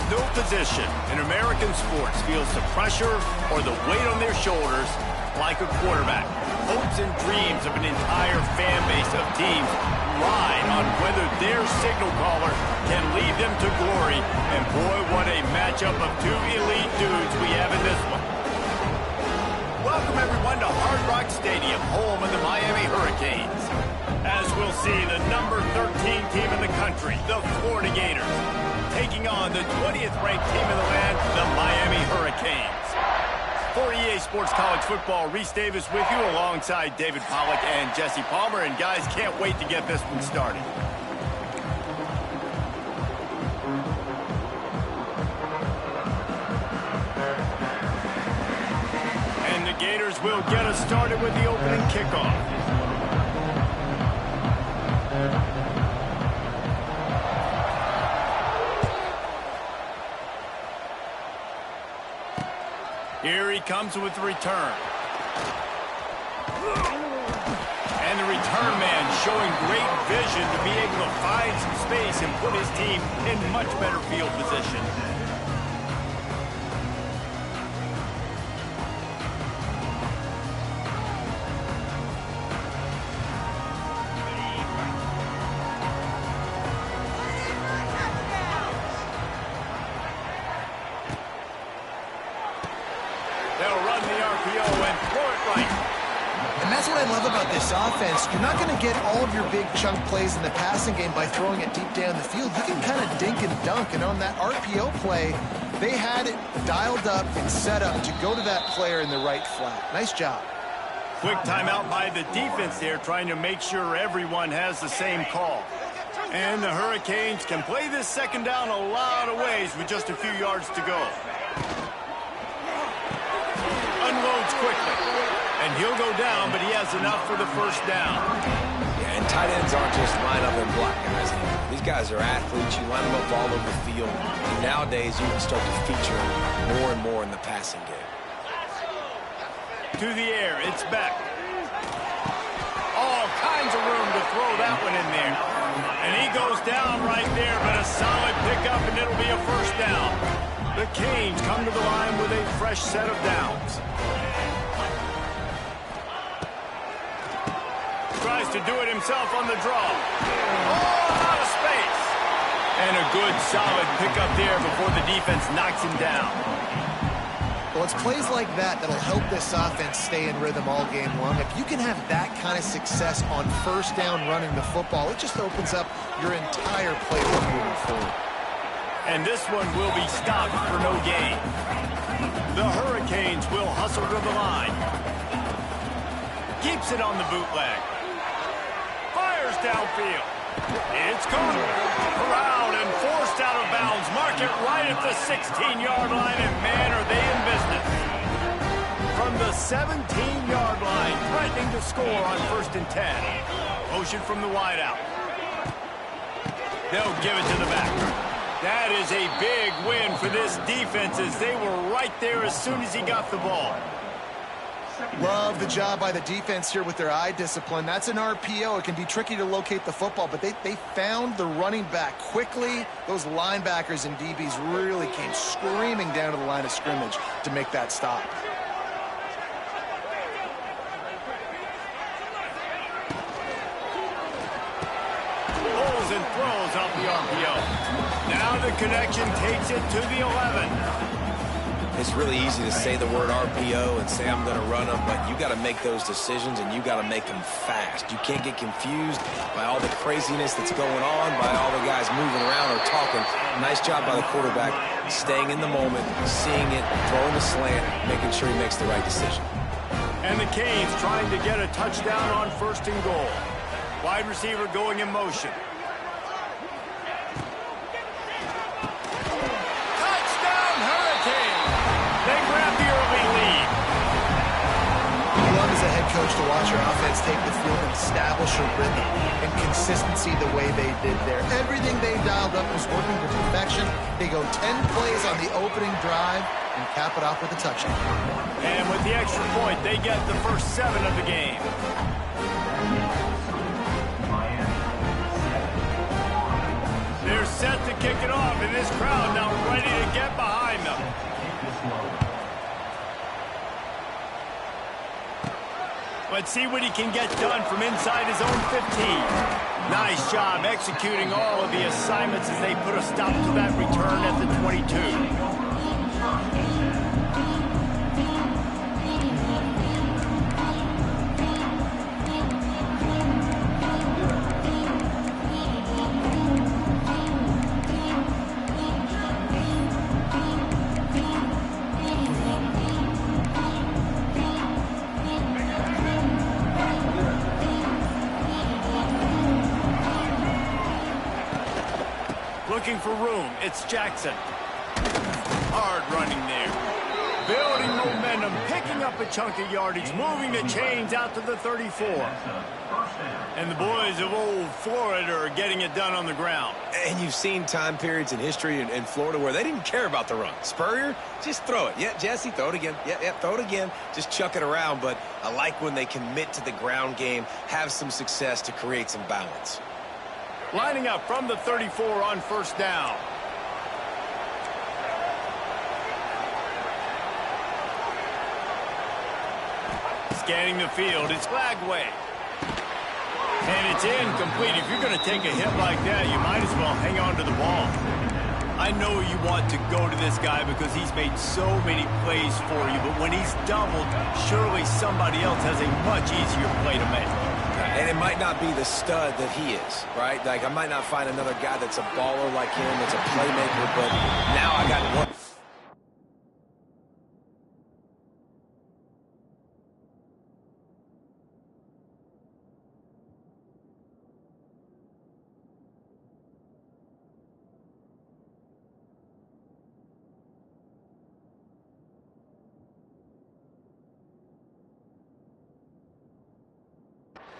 No position in American sports feels the pressure or the weight on their shoulders like a quarterback. Hopes and dreams of an entire fan base of teams ride on whether their signal caller can lead them to glory. And boy, what a matchup of two elite dudes we have in this one. Welcome everyone to Hard Rock Stadium, home of the Miami Hurricanes. As we'll see, the number 13 team in the country, the Florida Gators, taking on the 20th ranked team in the land, the Miami Hurricanes. For EA Sports College Football, Reese Davis with you alongside David Pollack and Jesse Palmer. And guys, can't wait to get this one started. And the Gators will get us started with the opening kickoff. Here he comes with the return. And the return man showing great vision to be able to find some space and put his team in much better field position. Offense, you're not going to get all of your big chunk plays in the passing game by throwing it deep down the field. You can kind of dink and dunk, and on that RPO play, they had it dialed up and set up to go to that player in the right flat. Nice job. Quick timeout by the defense there, trying to make sure everyone has the same call. And the Hurricanes can play this second down a lot of ways with just a few yards to go. Unloads quickly. And he'll go down, but he has enough for the first down. Yeah, and tight ends aren't just line up and block guys anymore. These guys are athletes. You line them up all over the field. And nowadays, you can start to feature them more and more in the passing game. To the air, it's Beck. All kinds of room to throw that one in there. And he goes down right there, but a solid pickup, and it'll be a first down. The Canes come to the line with a fresh set of downs. Tries to do it himself on the draw. Oh, out of space. And a good, solid pickup there before the defense knocks him down. Well, it's plays like that that'll help this offense stay in rhythm all game long. If you can have that kind of success on first down running the football, it just opens up your entire playbook moving forward. And this one will be stopped for no gain. The Hurricanes will hustle to the line. Keeps it on the bootleg. Fires downfield. It's gone. Corralled and forced out of bounds. Mark it right at the 16-yard line, and man, are they in business. From the 17-yard line, threatening to score on 1st and 10. Motion from the wideout. They'll give it to the back. That is a big win for this defense, as they were right there as soon as he got the ball. Love the job by the defense here with their eye discipline. That's an RPO. It can be tricky to locate the football, but they found the running back quickly. Those linebackers and DBs really came screaming down to the line of scrimmage to make that stop. Pulls and throws off the RPO. Now the connection takes it to the 11. It's really easy to say the word RPO and say I'm going to run them, but you got to make those decisions and you got to make them fast. You can't get confused by all the craziness that's going on, by all the guys moving around or talking. Nice job by the quarterback, staying in the moment, seeing it, throwing the slant, making sure he makes the right decision. And the Canes trying to get a touchdown on 1st and goal. Wide receiver going in motion. Coach to watch your offense take the field and establish a rhythm and consistency the way they did there. Everything they dialed up was working to perfection. They go 10 plays on the opening drive and cap it off with a touchdown. And with the extra point, they get the first 7 of the game. They're set to kick it off, and this crowd now ready to get behind them. Let's see what he can get done from inside his own 15. Nice job executing all of the assignments as they put a stop to that return at the 22. Looking for room, it's Jackson. Hard running there. Building momentum, picking up a chunk of yardage, moving the chains out to the 34. And the boys of old Florida are getting it done on the ground. And you've seen time periods in history in Florida where they didn't care about the run. Spurrier, just throw it. Yeah, Jesse, throw it again. Yeah, throw it again. Just chuck it around. But I like when they commit to the ground game, have some success to create some balance. Lining up from the 34 on first down. Scanning the field, it's Flagway. And it's incomplete. If you're going to take a hit like that, you might as well hang on to the ball. I know you want to go to this guy because he's made so many plays for you, but when he's doubled, surely somebody else has a much easier play to make. And it might not be the stud that he is, right? Like, I might not find another guy that's a baller like him, that's a playmaker, but now I got one.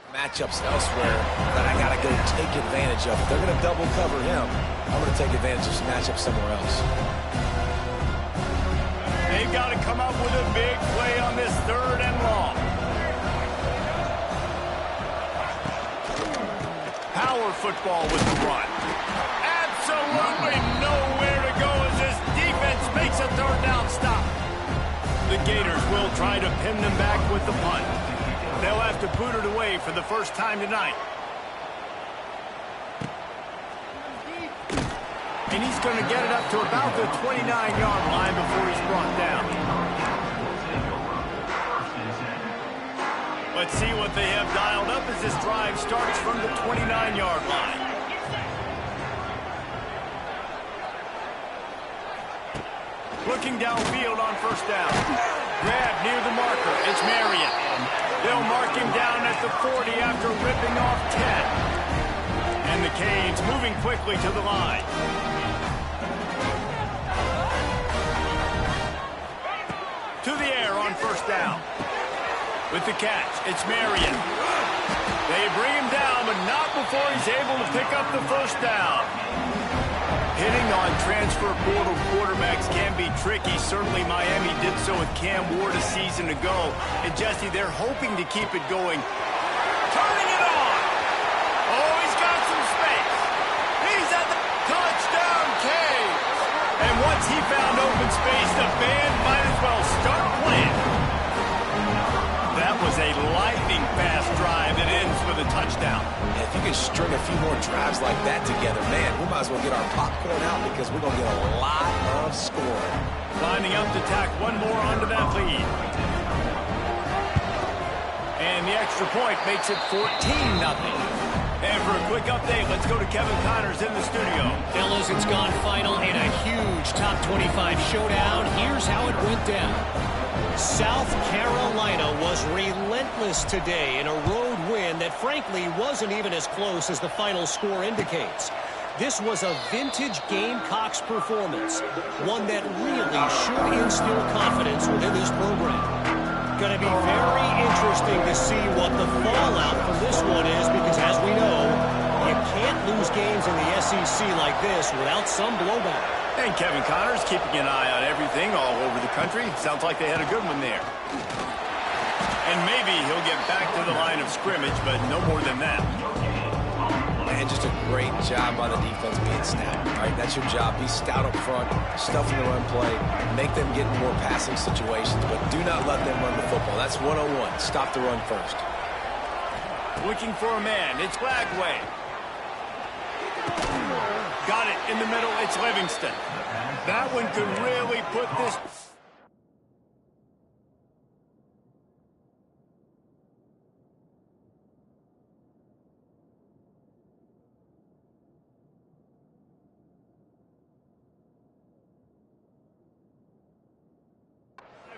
Matchups elsewhere that I got to go take advantage of. If they're going to double cover him, I'm going to take advantage of some matchups somewhere else. They've got to come up with a big play on this 3rd and long. Power football with the run. Absolutely nowhere to go as this defense makes a 3rd down stop. The Gators will try to pin them back with the punt. They'll have to boot it away for the first time tonight. And he's going to get it up to about the 29-yard line before he's brought down. Let's see what they have dialed up as this drive starts from the 29-yard line. Looking downfield on first down. Grab near the marker. It's Marion. They'll mark him down at the 40 after ripping off 10. And the Canes moving quickly to the line. To the air on first down. With the catch, it's Marion. They bring him down, but not before he's able to pick up the first down. Hitting on transfer portal quarterbacks can be tricky. Certainly Miami did so with Cam Ward a season ago. And Jesse, they're hoping to keep it going. Turning it on. Oh, he's got some space. He's at the touchdown Canes. And once he found open space, the band might as well start playing. That was a lightning-fast drive that ends with a touchdown. And if you can string a few more drives like that together, man, we might as well get our popcorn out because we're going to get a lot of scoring. Lining up to tack one more onto that lead. And the extra point makes it 14-0. And for a quick update, let's go to Kevin Connors in the studio. Fellas, it's gone final in a huge top 25 showdown. Here's how it went down. South Carolina was relentless today in a road win that frankly wasn't even as close as the final score indicates. This was a vintage Gamecocks performance, one that really should instill confidence within this program. Going to be very interesting to see what the fallout from this one is because, as we know, you can't lose games in the SEC like this without some blowback. And Kevin Connors keeping an eye on everything all over the country. Sounds like they had a good one there. And maybe he'll get back to the line of scrimmage, but no more than that. and just a great job by the defense being stout. All right, that's your job. Be stout up front, stuff in the run play, make them get in more passing situations, but do not let them run the football. That's 101. Stop the run first. Looking for a man. It's Lagway. Got it in the middle. It's Livingston. That one could really put this...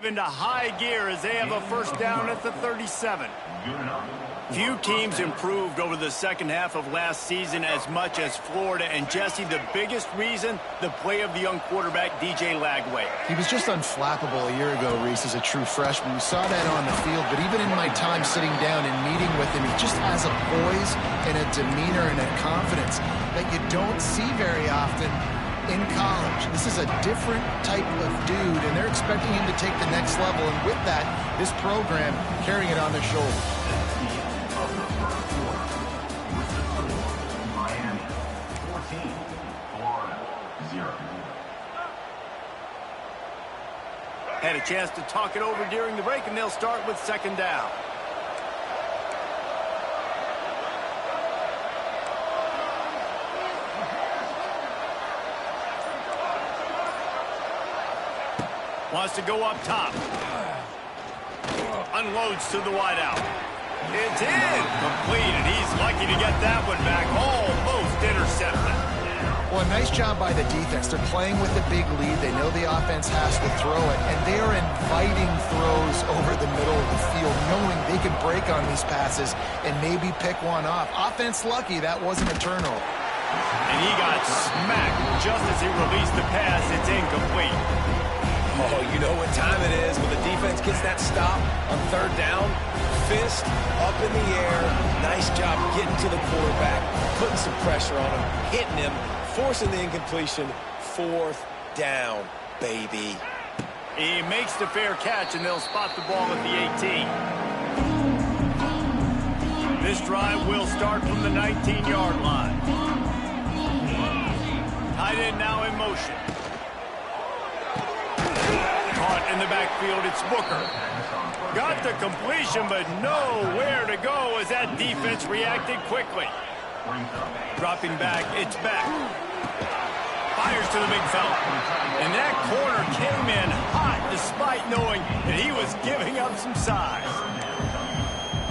into high gear as they have a first down at the 37. Few teams improved over the second half of last season as much as Florida. And Jesse, the biggest reason, the play of the young quarterback, DJ Lagway. He was just unflappable a year ago, Reese, as a true freshman. We saw that on the field, but even in my time sitting down and meeting with him, he just has a poise and a demeanor and a confidence that you don't see very often in college. This is a different type of dude, and they're expecting him to take the next level. And with that, this program carrying it on their shoulders. Miami, 14, Florida, 0. Had a chance to talk it over during the break, and they'll start with second down. Wants to go up top. Unloads to the wideout. It's in. Completed. He's lucky to get that one back. Almost intercepted. Well, nice job by the defense. They're playing with a big lead. They know the offense has to throw it, and they are inviting throws over the middle of the field, knowing they can break on these passes and maybe pick one off. Offense lucky that wasn't a turnover. And he got smacked just as he released the pass. It's incomplete. Oh, you know what time it is when the defense gets that stop on third down. Fist up in the air. Nice job getting to the quarterback, putting some pressure on him, hitting him, forcing the incompletion. Fourth down, baby. He makes the fair catch, and they'll spot the ball at the 18. This drive will start from the 19-yard line. Tight end now in motion. Caught in the backfield, it's Booker. Got the completion, but nowhere to go as that defense reacted quickly. Dropping back, it's back. Fires to the big fella. And that corner came in hot despite knowing that he was giving up some size.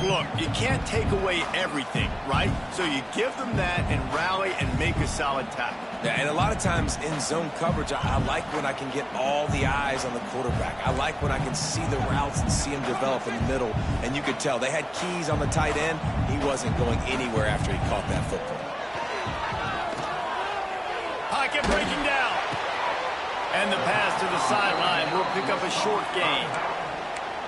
Look, you can't take away everything, right? So you give them that and rally and make a solid tackle. Yeah, and a lot of times in zone coverage, I like when I can get all the eyes on the quarterback. I like when I can see the routes and see him develop in the middle. And you could tell they had keys on the tight end. He wasn't going anywhere after he caught that football. Pocket breaking down. And the pass to the sideline will pick up a short gain.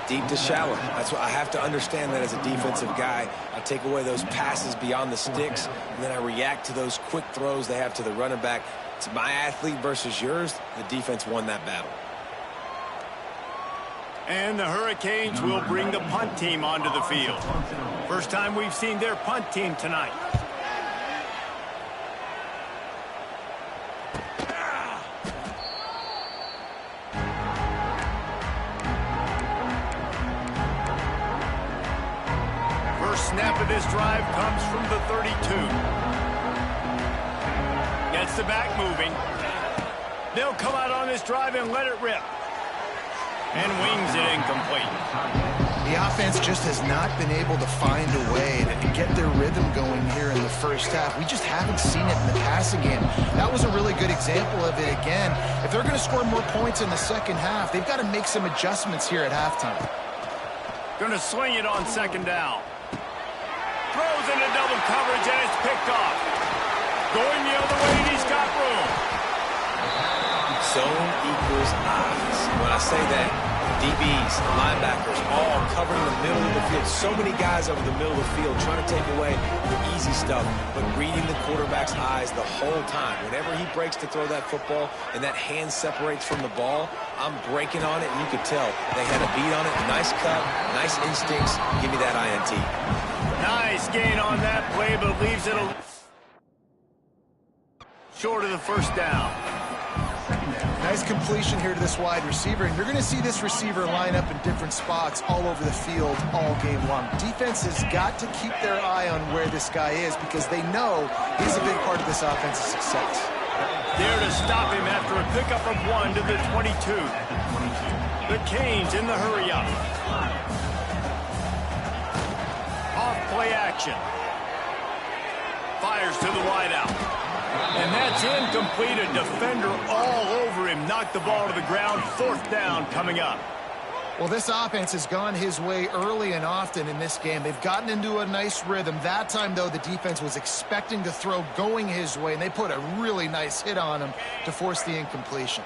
Deep to shallow. That's what I have to understand that as a defensive guy. I take away those passes beyond the sticks, and then I react to those quick throws they have to the running back. It's my athlete versus yours. The defense won that battle. And the Hurricanes will bring the punt team onto the field. First time we've seen their punt team tonight. Snap of this drive comes from the 32. Gets the back moving. They'll come out on this drive and let it rip. And wings it incomplete. The offense just has not been able to find a way to get their rhythm going here in the first half. We just haven't seen it in the passing game. That was a really good example of it again. If they're going to score more points in the second half, they've got to make some adjustments here at halftime. Going to sling it on second down. Throws into double coverage, and it's picked off. Going the other way, and he's got room. Zone equals eyes. When I say that, DBs, linebackers, all covering the middle of the field. So many guys over the middle of the field trying to take away the easy stuff, but reading the quarterback's eyes the whole time. Whenever he breaks to throw that football and that hand separates from the ball, I'm breaking on it, and you could tell they had a beat on it. Nice cut, nice instincts. Give me that INT. Nice gain on that play, but leaves it a... short of the first down. Nice completion here to this wide receiver, and you're going to see this receiver line up in different spots all over the field all game long. Defense has got to keep their eye on where this guy is because they know he's a big part of this offense's success. There to stop him after a pickup of 1 to the 22. The Canes in the hurry-up. Off play action. Fires to the wideout. And that's incomplete. A defender all over him. Knocked the ball to the ground. 4th down coming up. Well, this offense has gone his way early and often in this game. They've gotten into a nice rhythm. That time, though, the defense was expecting to throw going his way, and they put a really nice hit on him to force the incompletion.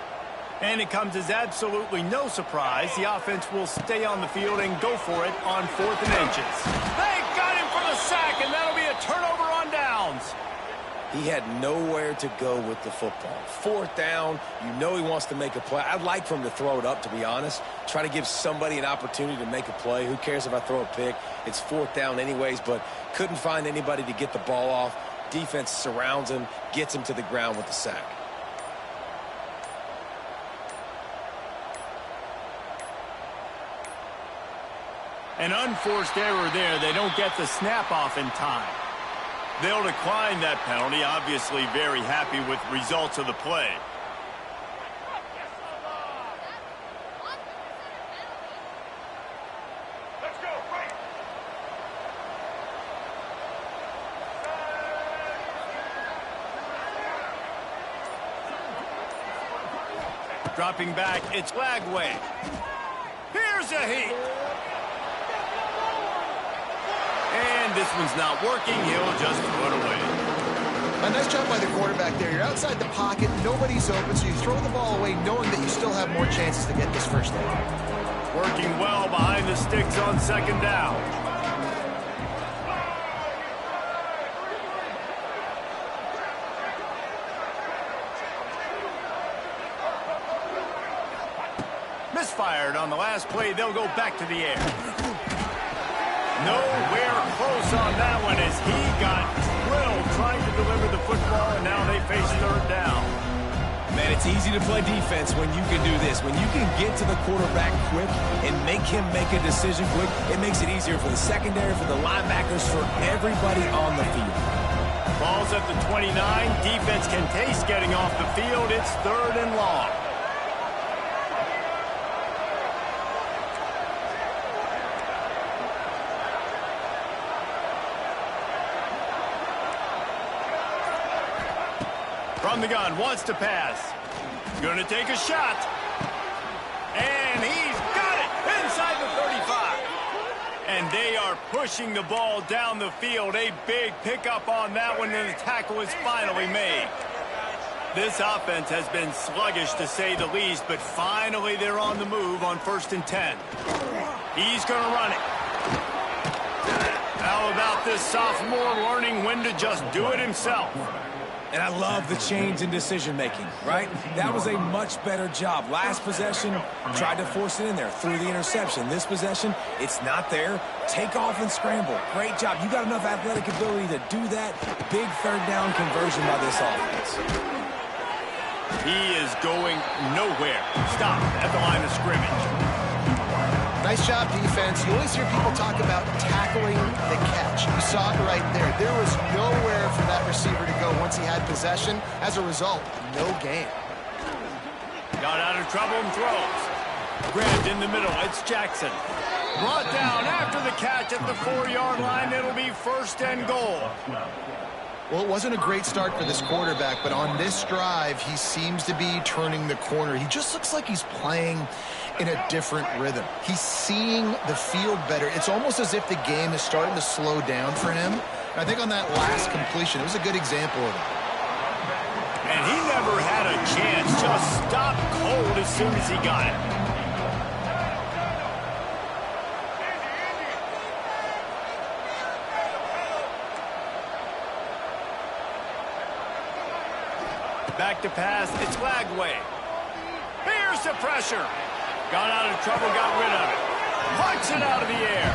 And it comes as absolutely no surprise. The offense will stay on the field and go for it on 4th and inches. They got him for the sack, and that'll be a turnover on downs. He had nowhere to go with the football. 4th down, you know he wants to make a play. I'd like for him to throw it up, to be honest. Try to give somebody an opportunity to make a play. Who cares if I throw a pick? It's 4th down anyways, but couldn't find anybody to get the ball off. Defense surrounds him, gets him to the ground with the sack. An unforced error there. They don't get the snap off in time. They'll decline that penalty. Obviously very happy with results of the play. Let's go, right. Dropping back, it's Lagway. Here's a heat. And this one's not working. He'll just throw it away. A nice job by the quarterback there. You're outside the pocket. Nobody's open, so you throw the ball away knowing that you still have more chances to get this first down. Working well behind the sticks on 2nd down. Misfired on the last play. They'll go back to the air. Nowhere close on that one as he got drilled trying to deliver the football, and now they face 3rd down. Man, it's easy to play defense when you can do this. When you can get to the quarterback quick and make him make a decision quick, it makes it easier for the secondary, for the linebackers, for everybody on the field. Ball's at the 29. Defense can taste getting off the field. It's 3rd and long. From the gun, wants to pass. Gonna take a shot. And he's got it inside the 35. And they are pushing the ball down the field. A big pickup on that one, and the tackle is finally made. This offense has been sluggish, to say the least, but finally they're on the move on 1st and 10. He's gonna run it. How about this sophomore learning when to just do it himself? And I love the change in decision-making, right? That was a much better job. Last possession, tried to force it in there, threw the interception. This possession, it's not there. Take off and scramble. Great job. You got enough athletic ability to do that. Big 3rd down conversion by this offense. He is going nowhere. Stop at the line of scrimmage. Nice job, defense. You always hear people talk about tackling the catch. You saw it right there. There was nowhere for that receiver to go once he had possession. As a result, no gain. Got out of trouble and throws. Grabbed in the middle. It's Jackson. Brought down after the catch at the 4-yard line. It'll be 1st and goal. Well, it wasn't a great start for this quarterback, but on this drive, he seems to be turning the corner. He just looks like he's playing in a different rhythm. He's seeing the field better. It's almost as if the game is starting to slow down for him. And I think on that last completion, it was a good example of it. And he never had a chance. Just stopped cold as soon as he got it. Back to pass, it's Lagway. Here's the pressure. Got out of trouble, got rid of it. Punch it out of the air.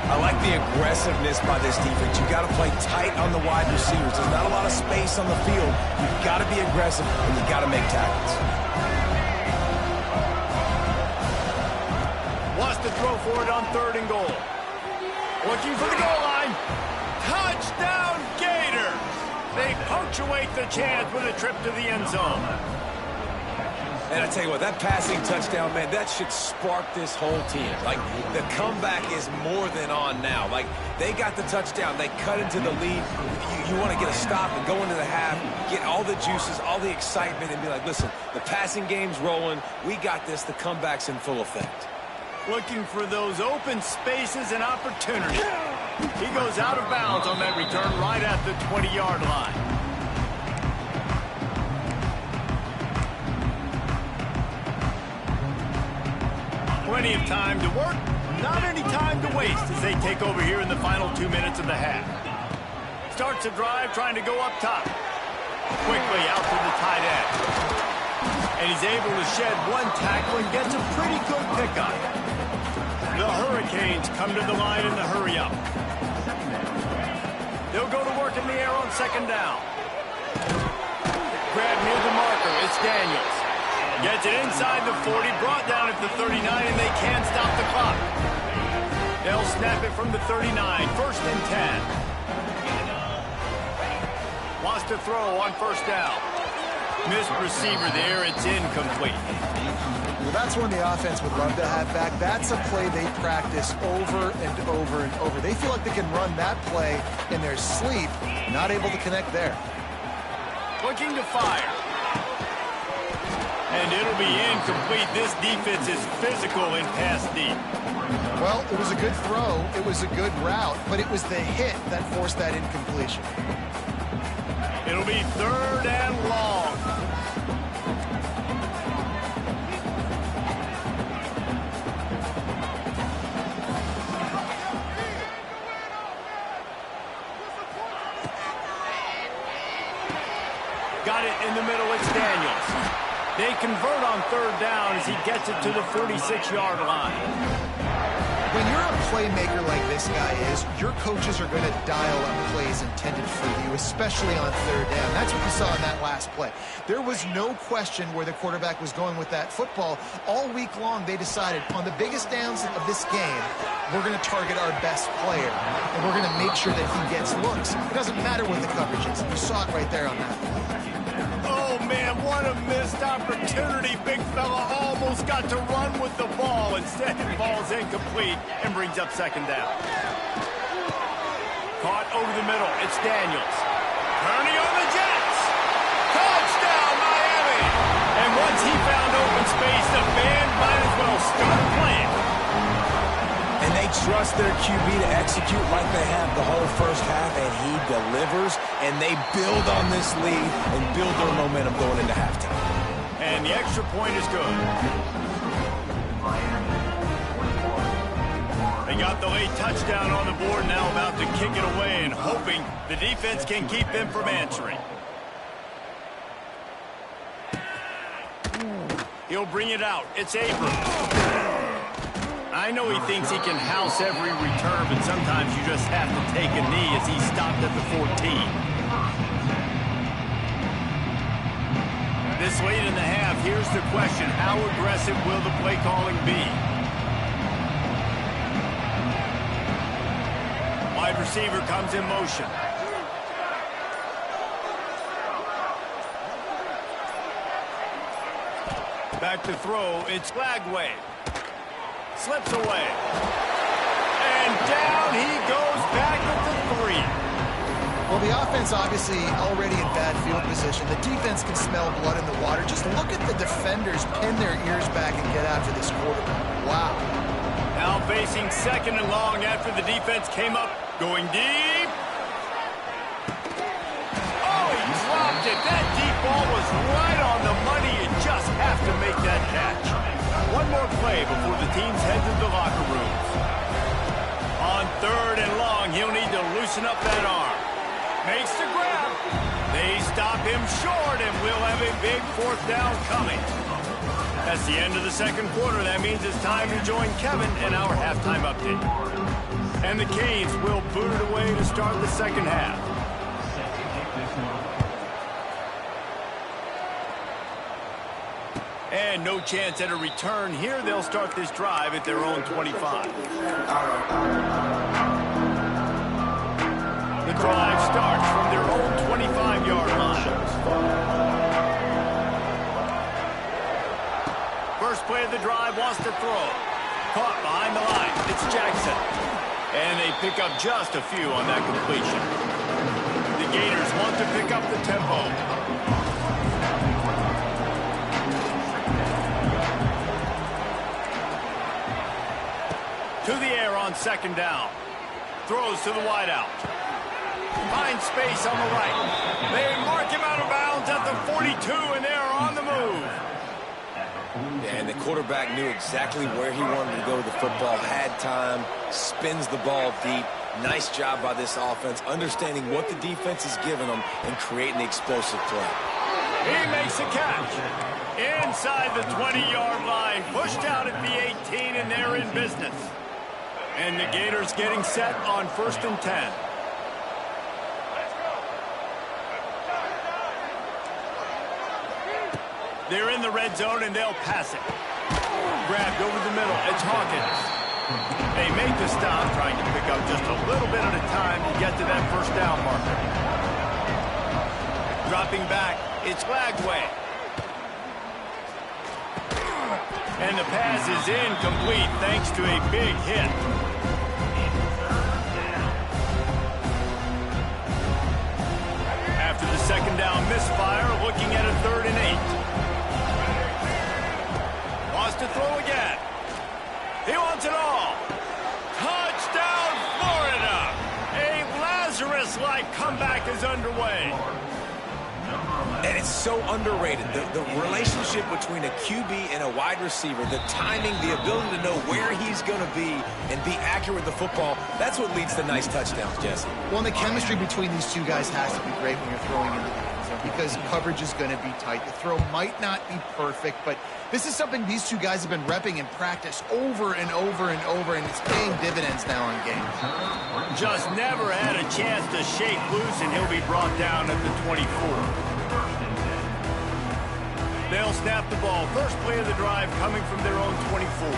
I like the aggressiveness by this defense. You got to play tight on the wide receivers. There's not a lot of space on the field. You've got to be aggressive, and you got to make tackles. Wants to throw for it on 3rd and goal. Looking for the goal line. Touchdown, Gators! They punctuate the chance with a trip to the end zone. And I tell you what, that passing touchdown, man, that should spark this whole team. Like, the comeback is more than on now. Like, they got the touchdown. They cut into the lead. You want to get a stop and go into the half, get all the juices, all the excitement, and be like, listen, the passing game's rolling. We got this. The comeback's in full effect. Looking for those open spaces and opportunity. He goes out of bounds on that return right at the 20-yard line. Plenty of time to work, not any time to waste as they take over here in the final 2 minutes of the half. Starts a drive trying to go up top. Quickly out to the tight end. And he's able to shed one tackle and gets a pretty good pickup. The Hurricanes come to the line in the hurry-up. They'll go to work in the air on 2nd down. Grab near the marker, it's Daniels. Gets it inside the 40, brought down at the 39, and they can't stop the clock. They'll snap it from the 39, 1st and 10. Wants to throw on 1st down. Missed receiver there, it's incomplete. Well, that's one the offense would love to have back. That's a play they practice over and over and over. They feel like they can run that play in their sleep, not able to connect there. Looking to fire. And it'll be incomplete. This defense is physical in pass deep. Well, it was a good throw. It was a good route, but it was the hit that forced that incompletion. It'll be 3rd and long. Got it in the middle. It's Daniels. They convert on 3rd down as he gets it to the 46-yard line. When you're a playmaker like this guy is, your coaches are going to dial up plays intended for you, especially on 3rd down. That's what we saw in that last play. There was no question where the quarterback was going with that football. All week long, they decided on the biggest downs of this game, we're going to target our best player, and we're going to make sure that he gets looks. It doesn't matter what the coverage is. You saw it right there on that play. Oh, man, what a missed opportunity. Big fella almost got to run with the ball. Instead, it falls incomplete and brings up 2nd down. Caught over the middle. It's Daniels. Turning on the Jets. Touchdown, Miami. And once he found open space, the band might as well start playing. And they trust their QB to execute like they have the whole first half, and he delivers, and they build on this lead and build their momentum going into halftime. And the extra point is good. They got the late touchdown on the board, now about to kick it away and hoping the defense can keep them from answering. He'll bring it out. It's Abrams. I know he thinks he can house every return, but sometimes you just have to take a knee as he stopped at the 14. This late in the half, here's the question. How aggressive will the play calling be? Wide receiver comes in motion. Back to throw, it's Lagway. Slips away. And down he goes back at the 3. Well, the offense obviously already in bad field position. The defense can smell blood in the water. Just look at the defenders pin their ears back and get after this quarterback. Wow. Now facing 2nd and long after the defense came up. Going deep. Oh, he dropped it. That deep ball was right on the money. You just have to make that catch. One more play before the teams head to the locker rooms. On 3rd and long, he'll need to loosen up that arm. Makes the grab. They stop him short, and we'll have a big 4th down coming. That's the end of the 2nd quarter. That means it's time to join Kevin in our halftime update. And the Canes will boot it away to start the second half. And no chance at a return here. They'll start this drive at their own 25. The drive starts from their own 25-yard line. First play of the drive, wants to throw. Caught behind the line. It's Jackson. And they pick up just a few on that completion. The Gators want to pick up the tempo. To the air on second down. Throws to the wideout. Finds space on the right. They mark him out of bounds at the 42, and they are on the move. And the quarterback knew exactly where he wanted to go with the football, had time, spins the ball deep. Nice job by this offense, understanding what the defense is giving them and creating the explosive play. He makes a catch. Inside the 20-yard line, pushed out at the 18, and they're in business. And the Gators getting set on 1st and 10. They're in the red zone, and they'll pass it. Grabbed over the middle. It's Hawkins. They make the stop, trying to pick up just a little bit at a time to get to that first down marker. Dropping back, it's Lagway. And the pass is incomplete thanks to a big hit. After the second down misfire, looking at a 3rd and 8. Wants to throw again. He wants it all. Touchdown, Florida! A Lazarus-like comeback is underway. And it's so underrated. The relationship between a QB and a wide receiver, the timing, the ability to know where he's going to be and be accurate with the football, that's what leads to nice touchdowns, Jesse. Well, and the chemistry between these two guys has to be great when you're throwing into the end zone because coverage is going to be tight. The throw might not be perfect, but this is something these two guys have been repping in practice over and over and over, and it's paying dividends now in games. Just never had a chance to shake loose, and he'll be brought down at the 24. They'll snap the ball. First play of the drive coming from their own 24.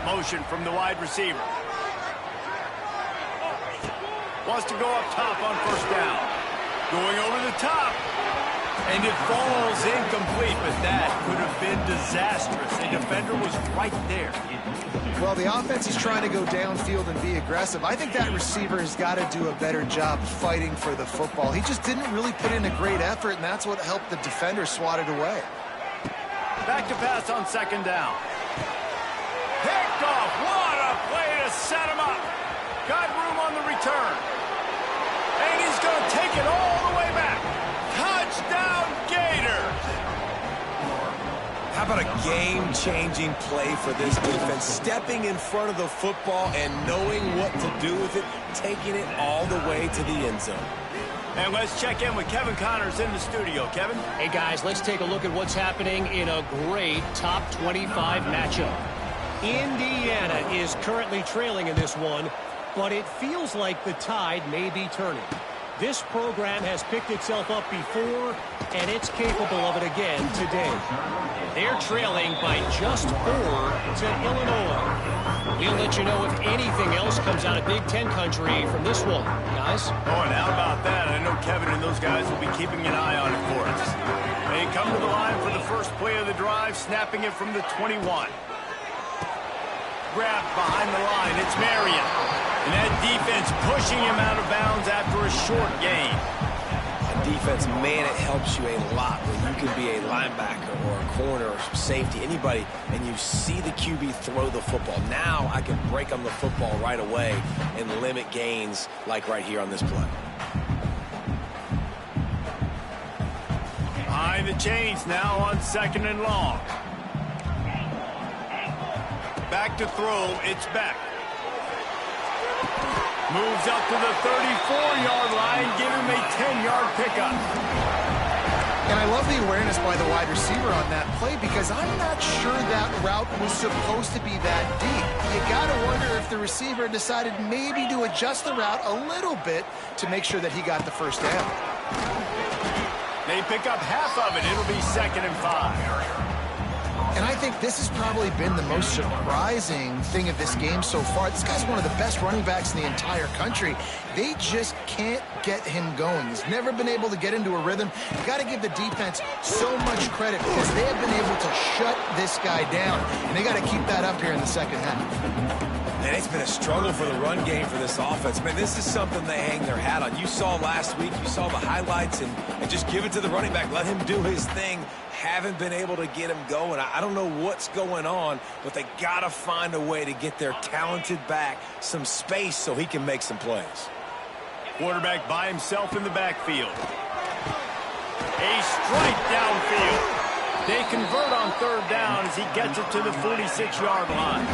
Motion from the wide receiver. Wants to go up top on first down. Going over the top. And it falls incomplete, but that could have been disastrous. A defender was right there. Well, the offense is trying to go downfield and be aggressive. I think that receiver has got to do a better job fighting for the football. He just didn't really put in a great effort, and that's what helped the defender swat it away. Back to pass on second down. Picked off. What a play to set him up. Got room on the return. And he's going to take it all the way back. Touchdown, Gators! How about a game-changing play for this defense? Stepping in front of the football and knowing what to do with it, taking it all the way to the end zone. And let's check in with Kevin Connors in the studio. Kevin? Hey, guys, let's take a look at what's happening in a great top 25 matchup. Indiana is currently trailing in this one, but it feels like the tide may be turning. This program has picked itself up before, and it's capable of it again today. They're trailing by just 4 to Illinois. We'll let you know if anything else comes out of Big Ten country from this one, guys. Oh, and how about that? I know Kevin and those guys will be keeping an eye on it for us. They come to the line for the first play of the drive, snapping it from the 21. Grabbed behind the line. It's Marion. And that defense pushing him out of bounds after a short gain. And defense, man, it helps you a lot when you can be a linebacker or a corner or safety, anybody, and you see the QB throw the football. Now I can break on the football right away and limit gains like right here on this play. Behind the chains now on second and long. Back to throw, it's Beck. Moves up to the 34-yard line, give him a 10-yard pickup. And I love the awareness by the wide receiver on that play because I'm not sure that route was supposed to be that deep. You got to wonder if the receiver decided maybe to adjust the route a little bit to make sure that he got the first down. They pick up half of it. It'll be 2nd and 5. And I think this has probably been the most surprising thing of this game so far. This guy's one of the best running backs in the entire country. They just can't get him going. He's never been able to get into a rhythm. You got to give the defense so much credit because they have been able to shut this guy down. And they got to keep that up here in the second half. And it's been a struggle for the run game for this offense. Man, this is something they hang their hat on. You saw last week, you saw the highlights, and just give it to the running back. Let him do his thing. Haven't been able to get him going. I don't know what's going on, but they got to find a way to get their talented back some space so he can make some plays. Quarterback by himself in the backfield. A strike downfield. They convert on 3rd down as he gets it to the 46-yard line.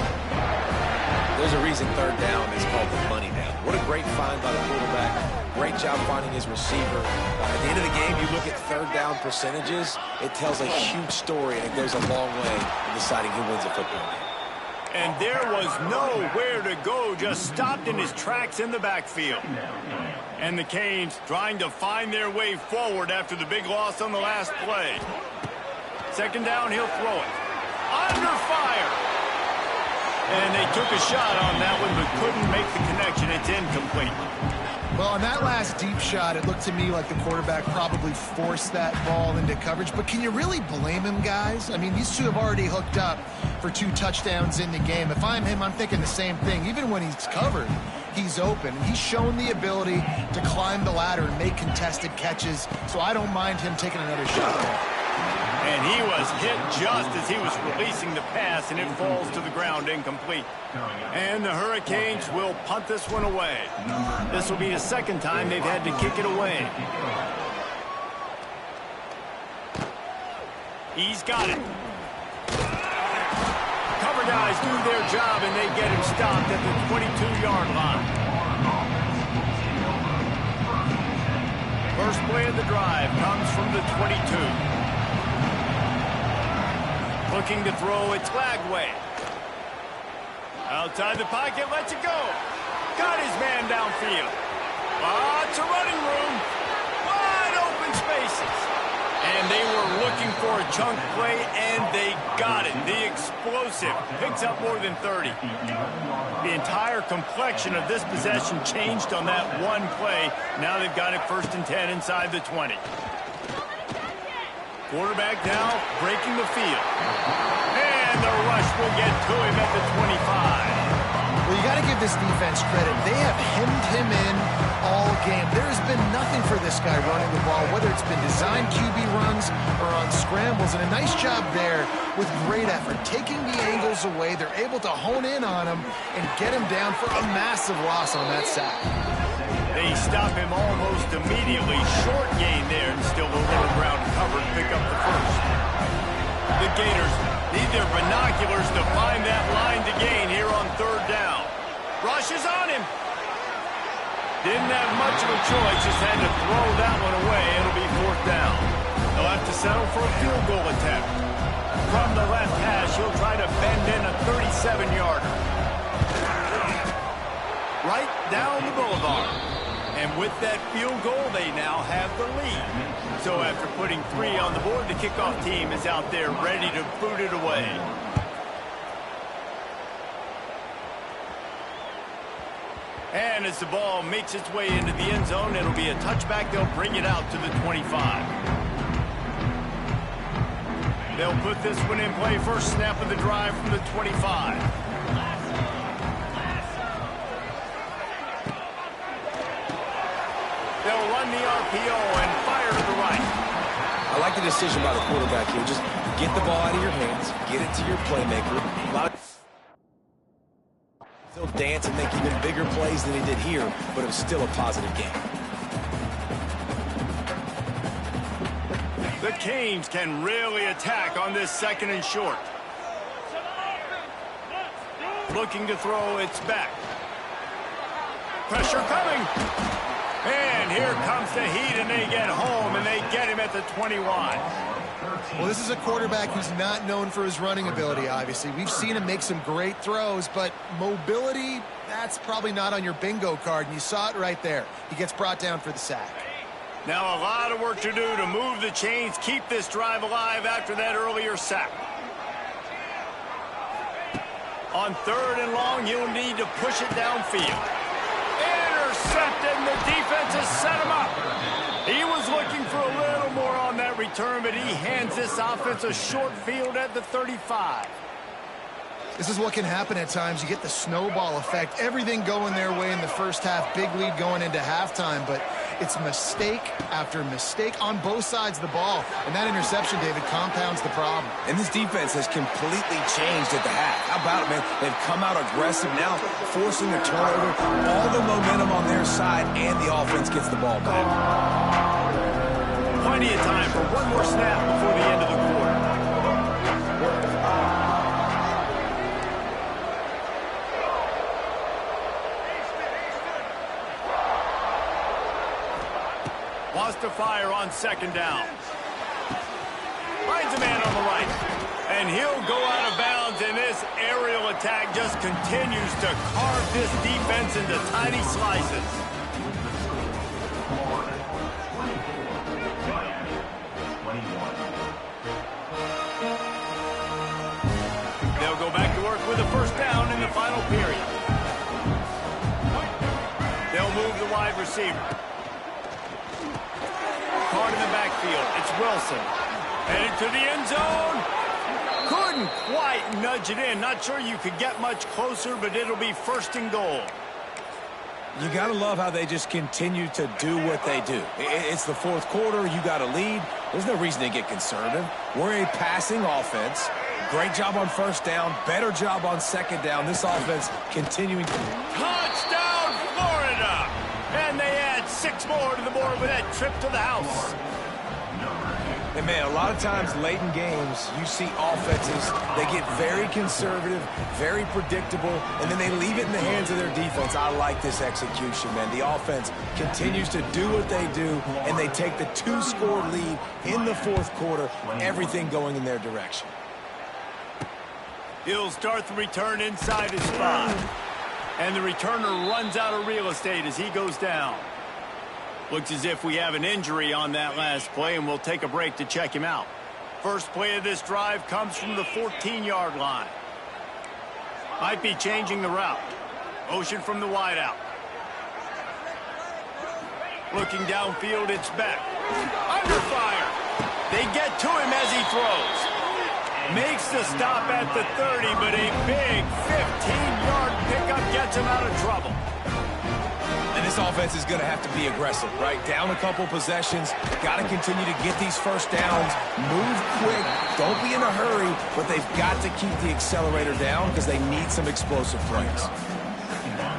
There's a reason 3rd down is called the money down. What a great find by the quarterback. Great job finding his receiver. At the end of the game, you look at 3rd down percentages. It tells a huge story, and it goes a long way in deciding who wins a football game. And there was nowhere to go, just stopped in his tracks in the backfield. And the Canes trying to find their way forward after the big loss on the last play. 2nd down, he'll throw it. Under fire. And they took a shot on that one, but couldn't make the connection. It's incomplete. Well, on that last deep shot, it looked to me like the quarterback probably forced that ball into coverage. But can you really blame him, guys? I mean, these two have already hooked up for 2 touchdowns in the game. If I'm him, I'm thinking the same thing. Even when he's covered, he's open. He's shown the ability to climb the ladder and make contested catches. So I don't mind him taking another shot there. And he was hit just as he was releasing the pass, and it falls to the ground incomplete. And the Hurricanes will punt this one away. This will be the 2nd time they've had to kick it away. He's got it. Cover guys do their job, and they get him stopped at the 22-yard line. First play of the drive comes from the 22. Looking to throw, it's Lagway. Outside the pocket, lets it go. Got his man downfield. Lots of running room. Wide open spaces. And they were looking for a chunk play, and they got it. The explosive picks up more than 30. The entire complexion of this possession changed on that one play. Now they've got it 1st and 10 inside the 20. Quarterback now breaking the field. And the rush will get to him at the 25. Well, you got to give this defense credit. They have hemmed him in all game. There has been nothing for this guy running the ball, whether it's been designed QB runs or on scrambles. And a nice job there with great effort. Taking the angles away, they're able to hone in on him and get him down for a massive loss on that sack. They stop him almost immediately. Short gain there, and still a little ground covered. Pick up the 1st. The Gators need their binoculars to find that line to gain here on 3rd down. Rush is on him. Didn't have much of a choice, just had to throw that one away. It'll be 4th down. They'll have to settle for a field goal attempt. From the left hash, he'll try to bend in a 37-yarder. Right down the boulevard. And with that field goal, they now have the lead. So after putting 3 on the board, the kickoff team is out there ready to boot it away. And as the ball makes its way into the end zone, it'll be a touchback. They'll bring it out to the 25. They'll put this one in play. First snap of the drive from the 25. They'll run the RPO and fire to the right. I like the decision by the quarterback here. Just get the ball out of your hands, get it to your playmaker. A lot of he'll dance and make even bigger plays than he did here, but it was still a positive game. The Canes can really attack on this 2nd and short. Looking to throw, it's back. Pressure coming. And here comes the heat, and they get home, and they get him at the 21. Well, this is a quarterback who's not known for his running ability, obviously. We've seen him make some great throws, but mobility, that's probably not on your bingo card, and you saw it right there. He gets brought down for the sack. Now a lot of work to do to move the chains, keep this drive alive after that earlier sack. On 3rd and long, he'll need to push it downfield. Intercepted, and the defense has set him up. He was looking for a little more on that return, but he hands this offense a short field at the 35. This is what can happen at times. You get the snowball effect. Everything going their way in the first half. Big lead going into halftime, but it's mistake after mistake on both sides of the ball. And that interception, David, compounds the problem. And this defense has completely changed at the half. How about it, man? They've come out aggressive now, forcing a turnover. All the momentum on their side, and the offense gets the ball back. Plenty of time for one more snap before the end of the quarter. Wants to fire on 2nd down. Finds a man on the right. And he'll go out of bounds, and this aerial attack just continues to carve this defense into tiny slices. They'll go back to work with a 1st down in the final period. They'll move the wide receiver. Caught in the backfield. It's Wilson. Headed to the end zone. Couldn't quite nudge it in. Not sure you could get much closer, but it'll be 1st and goal. You got to love how they just continue to do what they do. It's the 4th quarter. You got a lead. There's no reason to get conservative. We're a passing offense. Great job on 1st down. Better job on 2nd down. This offense continuing to... Touchdown, Florida! And they add 6 more to the board with that trip to the house. And, man, a lot of times late in games, you see offenses, they get very conservative, very predictable, and then they leave it in the hands of their defense. I like this execution, man. The offense continues to do what they do, and they take the 2-score lead in the 4th quarter, everything going in their direction. He'll start the return inside his spot. And the returner runs out of real estate as he goes down. Looks as if we have an injury on that last play, and we'll take a break to check him out. First play of this drive comes from the 14-yard line. Might be changing the route. Motion from the wideout. Looking downfield, it's Beck. Under fire. They get to him as he throws. Makes the stop at the 30, but a big 15-yard pickup gets him out of trouble. And this offense is going to have to be aggressive, right? Down a couple possessions. Got to continue to get these 1st downs. Move quick. Don't be in a hurry, but they've got to keep the accelerator down because they need some explosive plays.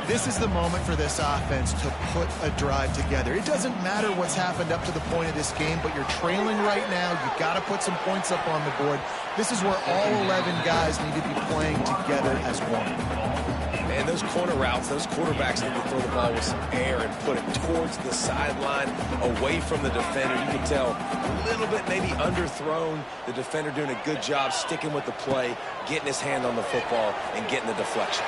This is the moment for this offense to put a drive together. It doesn't matter what's happened up to the point of this game, but you're trailing right now. You've got to put some points up on the board. This is where all 11 guys need to be playing together as one. And those corner routes, those quarterbacks need to throw the ball with some air and put it towards the sideline, away from the defender. You can tell a little bit maybe underthrown. The defender doing a good job sticking with the play, getting his hand on the football, and getting the deflection.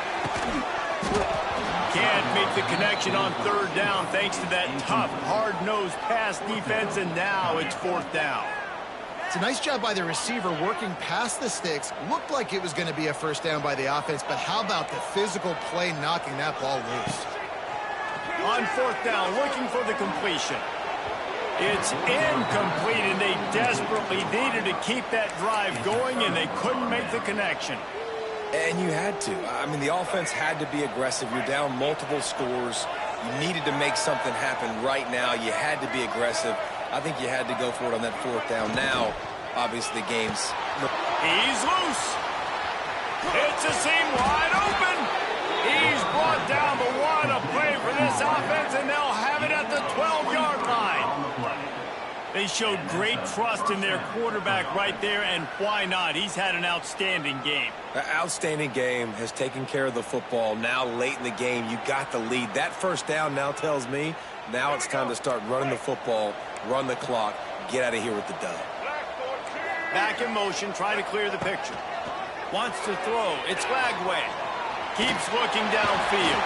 Can't make the connection on 3rd down thanks to that tough, hard-nosed pass defense, and now it's 4th down. It's a nice job by the receiver working past the sticks. Looked like it was going to be a 1st down by the offense, but how about the physical play knocking that ball loose? On 4th down, looking for the completion. It's incomplete, and they desperately needed to keep that drive going, and they couldn't make the connection. And you had to. I mean, the offense had to be aggressive. You're down multiple scores. You needed to make something happen right now. You had to be aggressive. I think you had to go for it on that 4th down. Now, obviously, the game's... He's loose. It's a seam wide open. He's brought down, but what a play for this offense, and they'll have it at the 12-yard line. They showed great trust in their quarterback right there, and why not? He's had an outstanding game. An outstanding game, has taken care of the football. Now late in the game, you got the lead. That first down now tells me now it's time to start running the football, run the clock, get out of here with the dub. Back in motion, trying to clear the picture. Wants to throw. It's Lagway. Keeps looking downfield.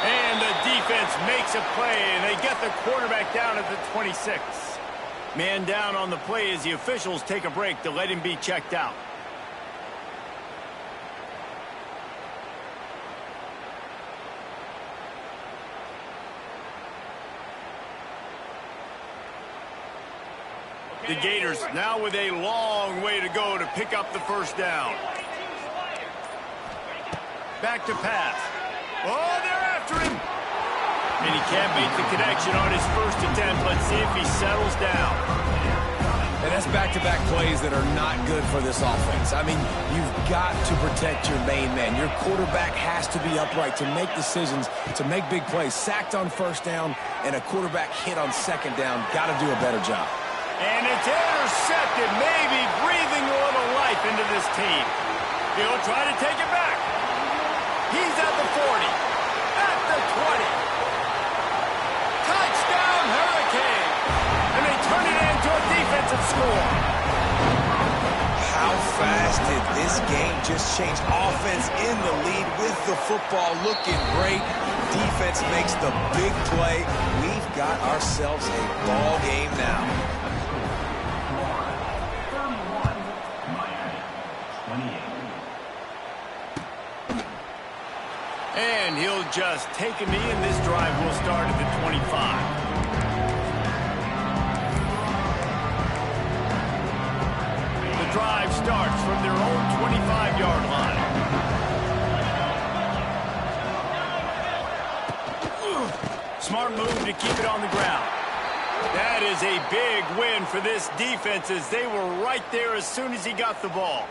And the defense makes a play, and they get the quarterback down at the 26. Man down on the play as the officials take a break to let him be checked out. The Gators now with a long way to go to pick up the first down. Back to pass. Oh, they're after him. And he can't make the connection on his first attempt. Let's see if he settles down. And that's back-to-back plays that are not good for this offense. I mean, you've got to protect your main man. Your quarterback has to be upright to make decisions, to make big plays. Sacked on first down and a quarterback hit on second down. Got to do a better job. And it's intercepted, maybe breathing a little life into this team. He'll try to take it back. He's at the 40, at the 20. Touchdown, Hurricane. And they turn it into a defensive score. How fast did this game just change? Offense in the lead with the football looking great. Defense makes the big play. We've got ourselves a ball game now. 31, Miami, 28. And he'll just take a knee, and this drive will start at the 25. The drive starts from their own 25-yard line. Smart move to keep it on the ground. That is a big win for this defense as they were right there as soon as he got the ball.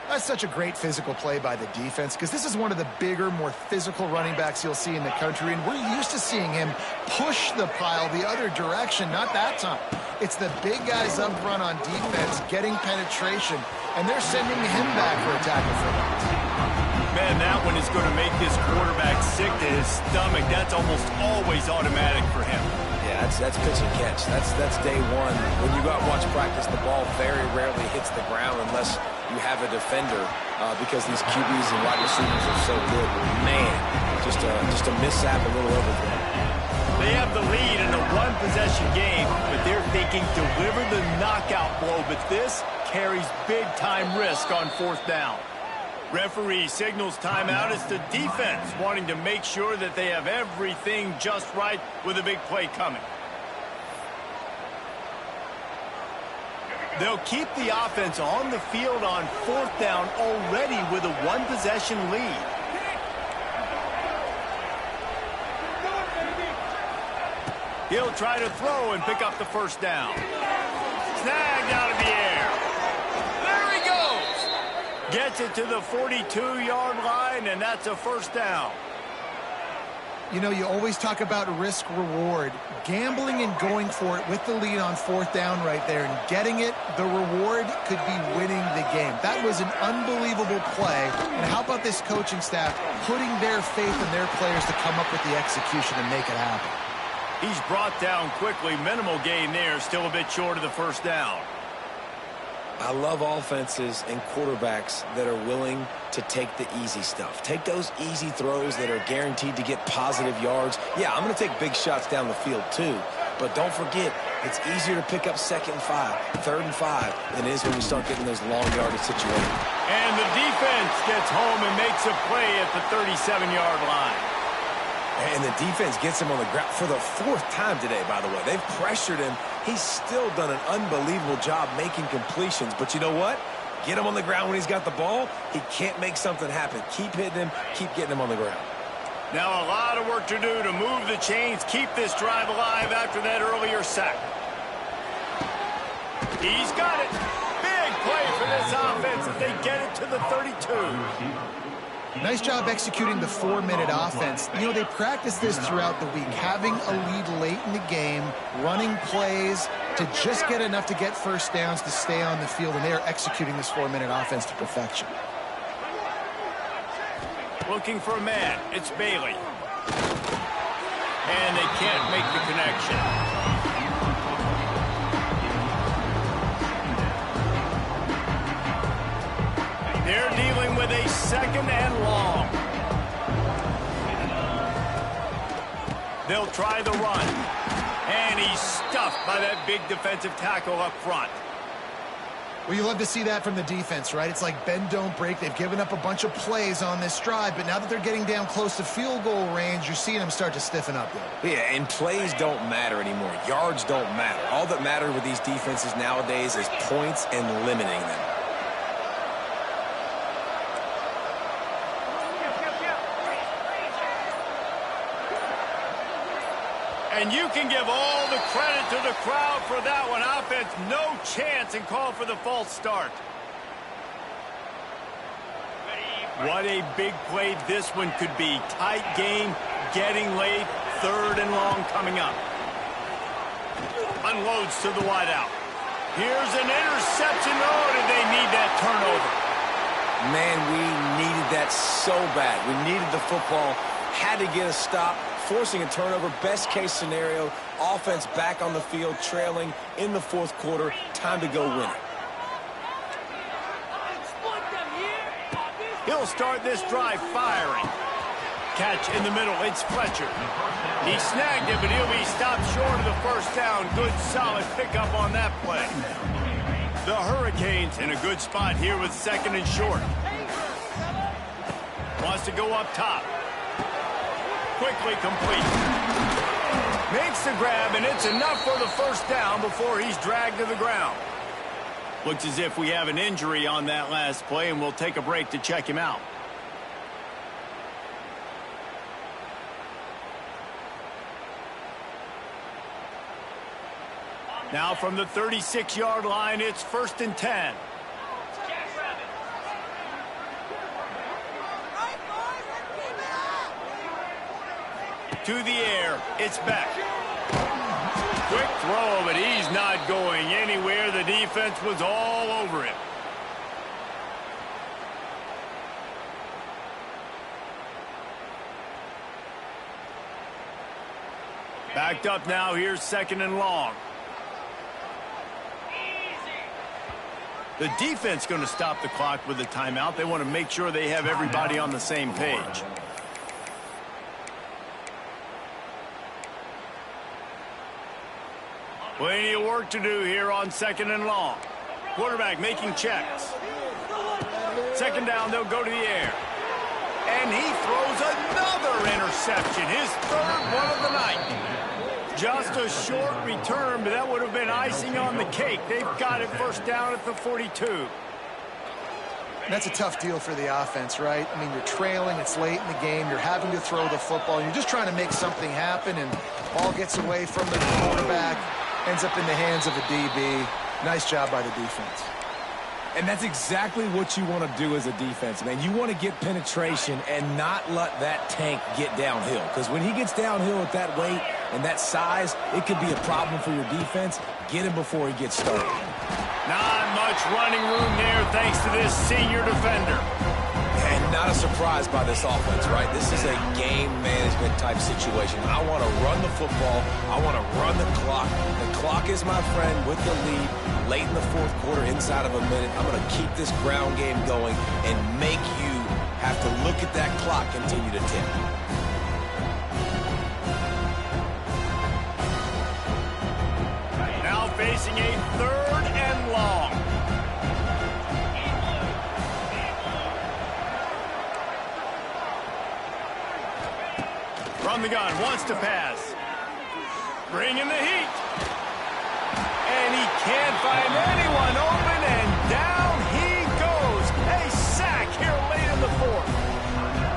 That's such a great physical play by the defense because this is one of the bigger, more physical running backs you'll see in the country, and we're used to seeing him push the pile the other direction. Not that time. It's the big guys up front on defense getting penetration, and they're sending him back for a tackle for that. Man, that one is going to make this quarterback sick to his stomach. That's almost always automatic for him. Yeah, that's pitch and catch. That's day one. When you go out and watch practice, the ball very rarely hits the ground unless you have a defender because these QBs and wide receivers are so good. Man, just a mishap, a little overthrow. They have the lead in a one-possession game, but they're thinking deliver the knockout blow, but this carries big-time risk on fourth down. Referee signals timeout. It's the defense wanting to make sure that they have everything just right with a big play coming. They'll keep the offense on the field on fourth down already with a one-possession lead. He'll try to throw and pick up the first down. Snagged out of the air. There he goes. Gets it to the 42-yard line, and that's a first down. You know, you always talk about risk-reward. Gambling and going for it with the lead on fourth down right there and getting it, the reward could be winning the game. That was an unbelievable play. And how about this coaching staff putting their faith in their players to come up with the execution and make it happen? He's brought down quickly. Minimal gain there. Still a bit short of the first down. I love offenses and quarterbacks that are willing to take the easy stuff. Take those easy throws that are guaranteed to get positive yards. Yeah, I'm going to take big shots down the field too. But don't forget, it's easier to pick up 2nd and 5, 3rd and 5 than it is when we start getting those long yardage situations. And the defense gets home and makes a play at the 37-yard line. And the defense gets him on the ground for the 4th time today, by the way. They've pressured him. He's still done an unbelievable job making completions. But you know what? Get him on the ground when he's got the ball. He can't make something happen. Keep hitting him. Keep getting him on the ground. Now a lot of work to do to move the chains, keep this drive alive after that earlier sack. He's got it. Big play for this offense as they get it to the 32. Nice job executing the 4-minute offense. You know, they practice this throughout the week, having a lead late in the game, running plays to just get enough to get first downs to stay on the field, and they are executing this 4-minute offense to perfection. Looking for a man. It's Bailey. And they can't make the connection. They're dealing with a 2nd and long. They'll try the run. And he's stuffed by that big defensive tackle up front. Well, you love to see that from the defense, right? It's like bend, don't break. They've given up a bunch of plays on this drive, but now that they're getting down close to field goal range, you're seeing them start to stiffen up there. Yeah, and plays don't matter anymore. Yards don't matter. All that matters with these defenses nowadays is points and limiting them. And you can give all the credit to the crowd for that one. Offense, no chance, and call for the false start. What a big play this one could be. Tight game, getting late, 3rd and long coming up. Unloads to the wideout. Here's an interception. Oh, did they need that turnover? Man, we needed that so bad. We needed the football, had to get a stop. Forcing a turnover, best case scenario, offense back on the field, trailing in the 4th quarter, time to go win it. He'll start this drive firing. Catch in the middle, it's Fletcher. He snagged it, but he'll be stopped short of the first down. Good, solid pickup on that play. The Hurricanes in a good spot here with 2nd and short. Wants to go up top. Quickly complete. Makes the grab, and it's enough for the first down before he's dragged to the ground. Looks as if we have an injury on that last play, and we'll take a break to check him out. Now from the 36-yard line, it's 1st and 10. To the air, it's Beck. Quick throw, but he's not going anywhere. The defense was all over him. Backed up now, here's 2nd and long. The defense going to stop the clock with a timeout. They want to make sure they have everybody on the same page. Plenty of work to do here on 2nd and long. Quarterback making checks. 2nd down, they'll go to the air. And he throws another interception, his 3rd one of the night. Just a short return, but that would have been icing on the cake. They've got it 1st down at the 42. That's a tough deal for the offense, right? I mean, you're trailing, it's late in the game, you're having to throw the football, and you're just trying to make something happen, and ball gets away from the quarterback. Ends up in the hands of a DB. Nice job by the defense. And that's exactly what you want to do as a defense, man. You want to get penetration and not let that tank get downhill. Because when he gets downhill at that weight and that size, it could be a problem for your defense. Get him before he gets started. Not much running room there thanks to this senior defender. And not a surprise by this offense, right? This is a game management type situation. I want to run the football. I want to run the clock. The clock is my friend with the lead late in the 4th quarter, inside of a minute. I'm going to keep this ground game going and make you have to look at that clock continue to tick. Now facing a 3rd and long. From the gun, wants to pass. Bringing the heat. And he can't find anyone open, and down he goes. A sack here late in the 4th.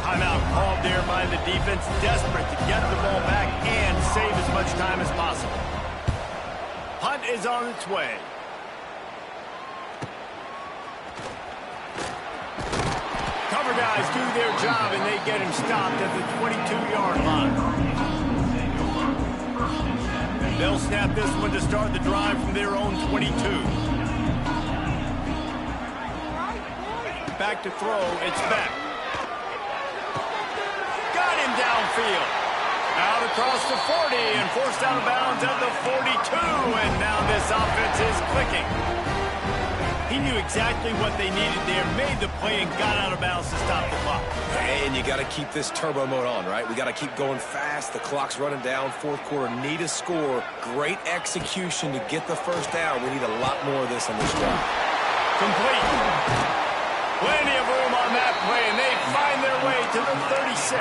Timeout called there by the defense, desperate to get the ball back and save as much time as possible. Punt is on its way. cover guys do their job, and they get him stopped at the 22-yard line. They'll snap this one to start the drive from their own 22. Back to throw, it's Beck. Got him downfield. Out across the 40 and forced out of bounds at the 42, and now this offense is clicking. He knew exactly what they needed there, made the play, and got out of bounds to stop the clock. And you got to keep this turbo mode on, right? We got to keep going fast. The clock's running down. Fourth quarter, need a score. Great execution to get the first down. We need a lot more of this on this drive. Complete. Plenty of room on that play, and they find their way to the 36.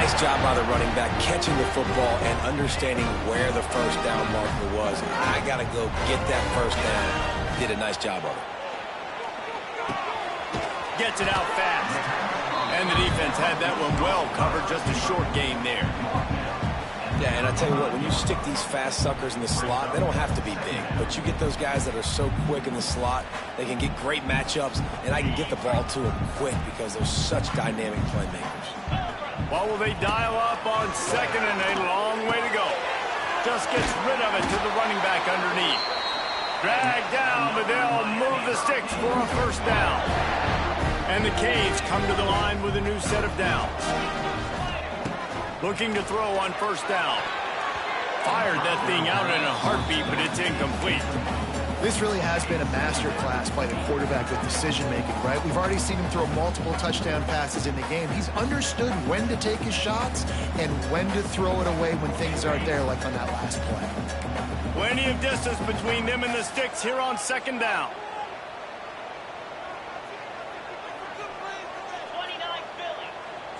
Nice job by the running back, catching the football and understanding where the first down marker was. I got to go get that first down. Did a nice job of it. Gets it out fast. And the defense had that one well covered. Just a short gain there. Yeah, and I tell you what, when you stick these fast suckers in the slot, they don't have to be big. But you get those guys that are so quick in the slot, they can get great matchups, and I can get the ball to them quick because they're such dynamic playmakers. Well, will they dial up on second and a long way to go? Just gets rid of it to the running back underneath. Dragged down, but they'll move the sticks for a first down. And the Canes come to the line with a new set of downs. Looking to throw on first down. Fired that thing out in a heartbeat, but it's incomplete. This really has been a masterclass by the quarterback with decision-making, right? We've already seen him throw multiple touchdown passes in the game. He's understood when to take his shots and when to throw it away when things aren't there, like on that last play. Plenty of distance between them and the sticks here on second down. 29 Philly.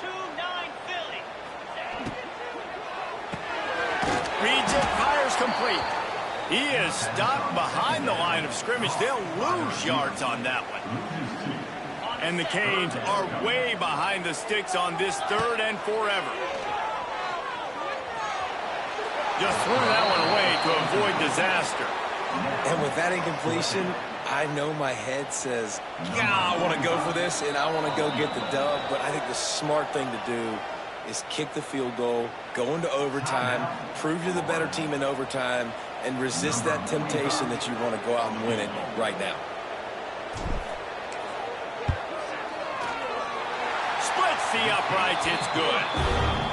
2-9 Philly. Reads it, fires complete. He is stopped behind the line of scrimmage. They'll lose yards on that one. And the Canes are way behind the sticks on this third and forever. Just threw that one away to avoid disaster. And with that incompletion, I know my head says, yeah, I want to go for this, and I want to go get the dub. But I think the smart thing to do is kick the field goal, go into overtime, prove you're the better team in overtime, and resist that temptation that you want to go out and win it right now. Splits the uprights, it's good.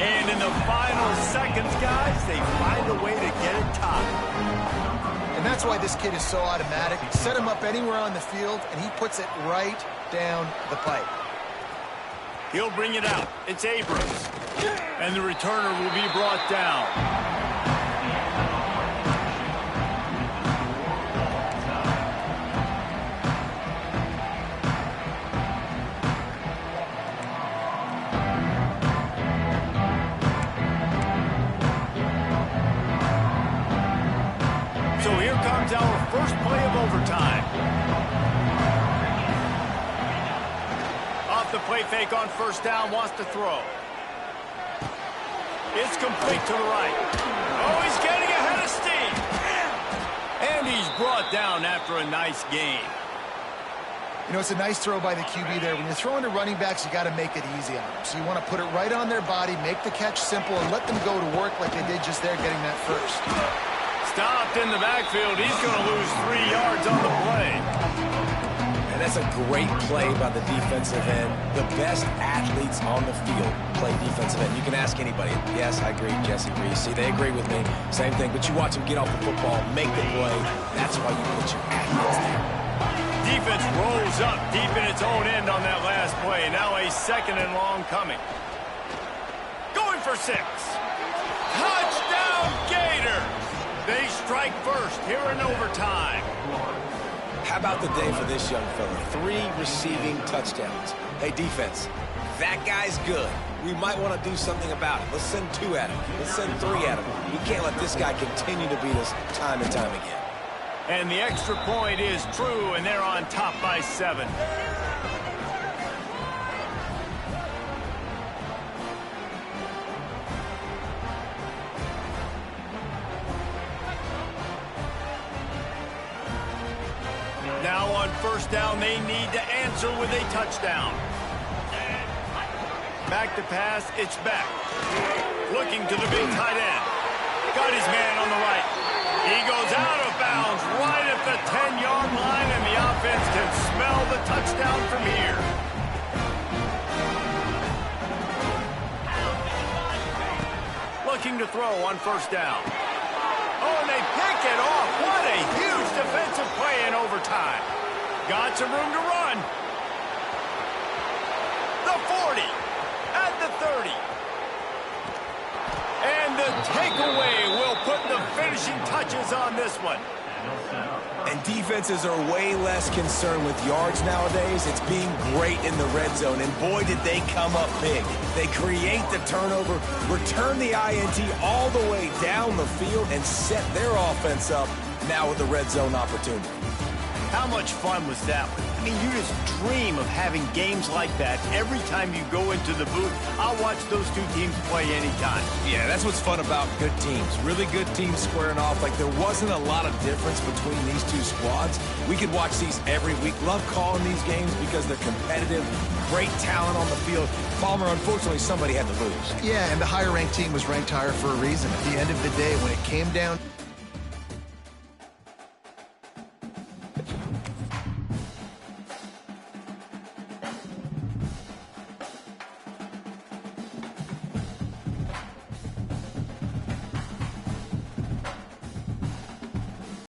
And in the final seconds, guys, they find a way to get it tied. And that's why this kid is so automatic. Set him up anywhere on the field, and he puts it right down the pipe. He'll bring it out. It's Abrams. And the returner will be brought down. So here comes our first play of overtime. Off the play fake on first down, wants to throw. It's complete to the right. Oh, he's getting ahead of steam. And he's brought down after a nice gain. You know, it's a nice throw by the QB there. When you're throwing to running backs, you got to make it easy on them. So you want to put it right on their body, make the catch simple, and let them go to work like they did just there getting that first. Stopped in the backfield. He's going to lose 3 yards on the play. And that's a great play by the defensive end. The best athletes on the field play defensive end. You can ask anybody. Yes, I agree, Jesse Reese. See, they agree with me. Same thing. But you watch them get off the football, make the play. That's why you put your athletes there. Defense rolls up deep in its own end on that last play. Now a second and long coming. Going for 6. Touchdown, Gators! They strike first here in overtime. How about the day for this young fella? 3 receiving touchdowns. Hey, defense, that guy's good. We might want to do something about it. Let's send 2 at him. Let's send 3 at him. We can't let this guy continue to beat us time and time again. And the extra point is true, and they're on top by 7. Now on first down, they need to answer with a touchdown. Back to pass, it's back. Looking to the big tight end. Got his man on the right. He goes out of bounds right at the 10-yard line, and the offense can smell the touchdown from here. Looking to throw on first down. Oh, and they pick it off. What a huge defensive play in overtime. Got some room to run. The 40, at the 30. And the takeaway will put the finishing touches on this one. And defenses are way less concerned with yards nowadays. It's being great in the red zone. And boy, did they come up big. They create the turnover, return the INT all the way down the field, and set their offense up now with the red zone opportunity. How much fun was that one? I mean, you just dream of having games like that every time you go into the booth. I'll watch those two teams play anytime. Yeah, that's what's fun about good teams. Really good teams squaring off. Like, there wasn't a lot of difference between these two squads. We could watch these every week. Love calling these games because they're competitive, great talent on the field. Palmer, unfortunately, somebody had to lose. Yeah, and the higher-ranked team was ranked higher for a reason. At the end of the day, when it came down